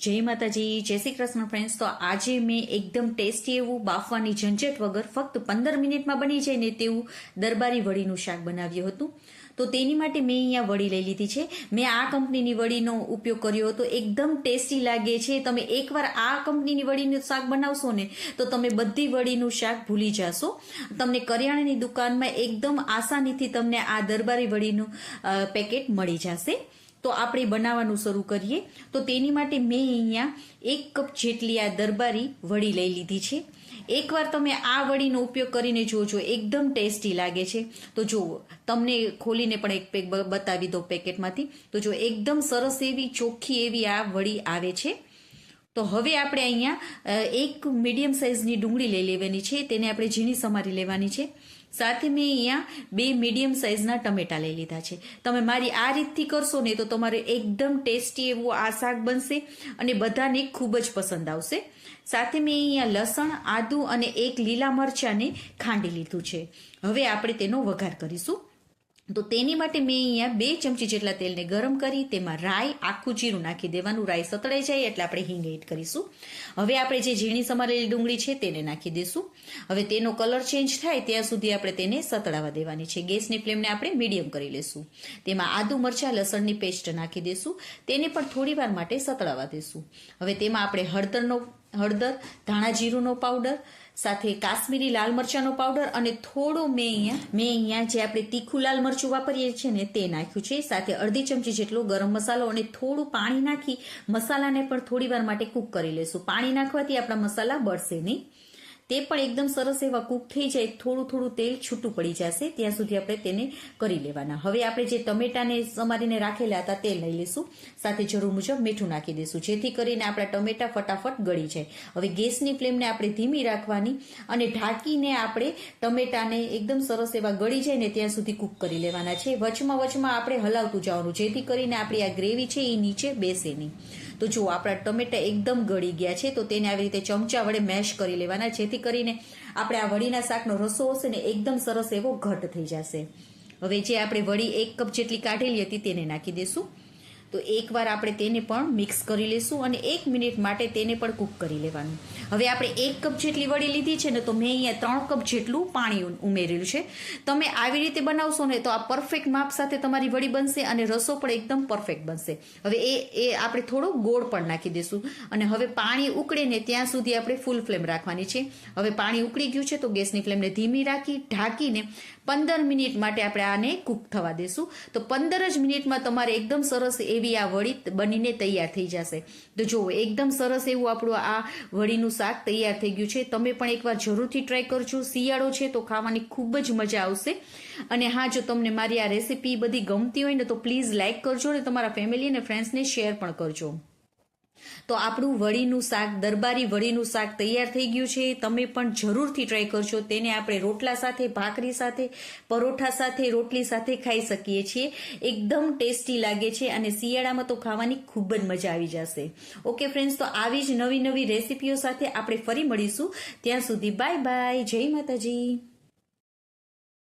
જય માતાજી, જય શ્રી કૃષ્ણ ફ્રેન્ડ્સ। તો આજે મેં એકદમ ટેસ્ટી એવું બાફવાની ઝંઝટ વગર ફક્ત 15 મિનિટમાં બની જાય ને તેવું દરબારી વડીનું શાક બનાવ્યું હતું। તો તેની માટે મેં અહીંયા વડી લઈ લીધી છે। મેં આ કંપનીની વડીનો ઉપયોગ કર્યો હતો, એકદમ ટેસ્ટી લાગે છે। તમે એકવાર આ કંપનીની વડીનું શાક બનાવશો ને તો તમે બધી વડીનું શાક ભૂલી જશો। તમને કરિયાણાની દુકાનમાં એકદમ આસાનીથી તમને આ દરબારી વડીનું પેકેટ મળી જશે। તો આપણે બનાવવાનું શરૂ કરીએ। તો તેની માટે મેં અહીંયા 1 કપ જેટલી આ દરબારી વડી લઈ લીધી છે। એકવાર તમે આ વડીનો ઉપયોગ કરીને જોજો, એકદમ ટેસ્ટી લાગે છે। તો જુઓ, તમને ખોલીને પણ એક પેક બતાવી દો પેકેટમાંથી। તો જો એકદમ સરસ એવી ચોખ્ખી એવી આ વડી આવે છે। તો હવે આપણે અહીંયા એક મીડિયમ સાઇઝની ડુંગળી લઈ લેવાની છે, તેને આપણે ઝીણી સમારી લેવાની છે। સાથે મેં અહીંયા 2 મીડિયમ સાઇઝના ટમેટા લઈ લીધા છે। તમે મારી આ રીતથી કરશો ને તો તમારે એકદમ ટેસ્ટી એવું આ શાક બનશે અને બધાને ખૂબ જ પસંદ આવશે। સાથે મેં અહીંયા લસણ, આદુ અને 1 લીલા મરચાંને ખાંડી લીધું છે। હવે આપણે તેનો વઘાર કરીશું। તો તેની માટે મેં અહીંયા 2 ચમચી જેટલા તેલને ગરમ કરી તેમાં રાઈ, આખું જીરું નાખી દેવાનું। રાઈ સતળાઈ જાય એટલે આપણે હિંગ એડ કરીશું। હવે આપણે જે ઝીણી સમારેલી ડુંગળી છે તેને નાખી દઈશું। હવે તેનો કલર ચેન્જ થાય ત્યાં સુધી આપણે તેને સતળાવા દેવાની છે। ગેસની ફ્લેમને આપણે મીડિયમ કરી લેશું। તેમાં આદુ, મરચાં, લસણની પેસ્ટ નાખી દઈશું। તેને પણ થોડી વાર માટે સતળાવા દઈશું। હવે તેમાં આપણે હળદર, ધાણા જીરુંનો પાવડર, સાથે કાશ્મીરી લાલ મરચાંનો પાવડર અને થોડો મેં અહીંયા જે આપણે તીખું લાલ મરચું વાપરીએ છીએ ને તે નાખ્યું છે। સાથે અડધી ચમચી જેટલો ગરમ મસાલો અને થોડું પાણી નાખી મસાલાને પણ થોડી વાર માટે કૂક કરી લેશું। પાણી નાખવાથી આપણા મસાલા બળશે નહીં। તે પણ એકદમ સરસ એવા કૂક થઈ જાય, થોડું તેલ છૂટું પડી જશે ત્યાં સુધી આપણે તેને કરી લેવાના। હવે આપણે જે ટમેટાને સમારીને રાખેલા હતા તે લઈ લઈશું। સાથે જરૂર મુજબ મીઠું નાખી દઈશું જેથી કરીને આપણા ટમેટા ફટાફટ ગળી જાય। હવે ગેસની ફ્લેમને આપણે ધીમી રાખવાની અને ઢાંકીને આપણે ટમેટાને એકદમ સરસ એવા ગળી જાય ને ત્યાં સુધી કૂક કરી લેવાના છે। વચમાં આપણે હલાવતું જવાનું જેથી કરીને આપણી આ ગ્રેવી છે એ નીચે બેસે નહીં। તો જો આપણા ટમેટા એકદમ ગળી ગયા છે તો તેને આવી રીતે ચમચા વડે મેશ કરી લેવાના જેથી કરીને આપણે આ વડીના શાકનો રસો હશે ને એકદમ સરસ એવો ઘટ થઈ જશે। હવે જે આપણે વડી 1 કપ જેટલી કાઢેલી હતી તેને નાખી દઈશું। તો એકવાર આપણે તેને પણ મિક્સ કરી લઈશું અને 1 મિનિટ માટે તેને પણ કૂક કરી લેવાનું। હવે આપણે 1 કપ જેટલી વડી લીધી છે ને તો મેં અહીંયા 3 કપ જેટલું પાણી ઉમેરેલું છે। તમે આવી રીતે બનાવશો ને તો આ પરફેક્ટ માપ સાથે તમારી વડી બનશે અને રસો પણ એકદમ પરફેક્ટ બનશે। હવે એ આપણે થોડો ગોળ પણ નાખી દઈશું અને હવે પાણી ઉકળે ને ત્યાં સુધી આપણે ફૂલ ફ્લેમ રાખવાની છે। હવે પાણી ઉકળી ગયું છે તો ગેસની ફ્લેમને ધીમી રાખી ઢાંકીને 15 મિનિટ માટે આપણે આને કૂક થવા દઈશું। તો 15 જ મિનિટમાં તમારે એકદમ સરસ એવી આ વડી બનીને તૈયાર થઈ જશે। તો જુઓ, એકદમ સરસ એવું આપણું આ વડીનું શાક તૈયાર થઈ ગયું છે। તમે પણ એકવાર જરૂરથી ટ્રાય કરજો। શિયાળો છે તો ખાવાની ખૂબ જ મજા આવશે। અને હા, જો તમને મારી આ રેસીપી બધી ગમતી હોય ને તો પ્લીઝ લાઇક કરજો અને તમારા ફેમિલી અને ફ્રેન્ડ્સને શેર પણ કરજો। તો આપણું વડીનું શાક, દરબારી વડીનું શાક તૈયાર થઈ ગયું છે। તમે પણ જરૂરથી ટ્રાય કરજો। તેને આપણે રોટલા સાથે, ભાખરી સાથે, પરોઠા સાથે, રોટલી સાથે ખાઈ શકીએ છીએ। એકદમ ટેસ્ટી લાગે છે અને શિયાળામાં તો ખાવાની ખૂબ જ મજા આવી જશે। ઓકે ફ્રેન્ડ્સ, તો આવી જ નવી રેસીપીઓ સાથે આપણે ફરી મળીશું। ત્યાં સુધી બાય બાય, જય માતાજી।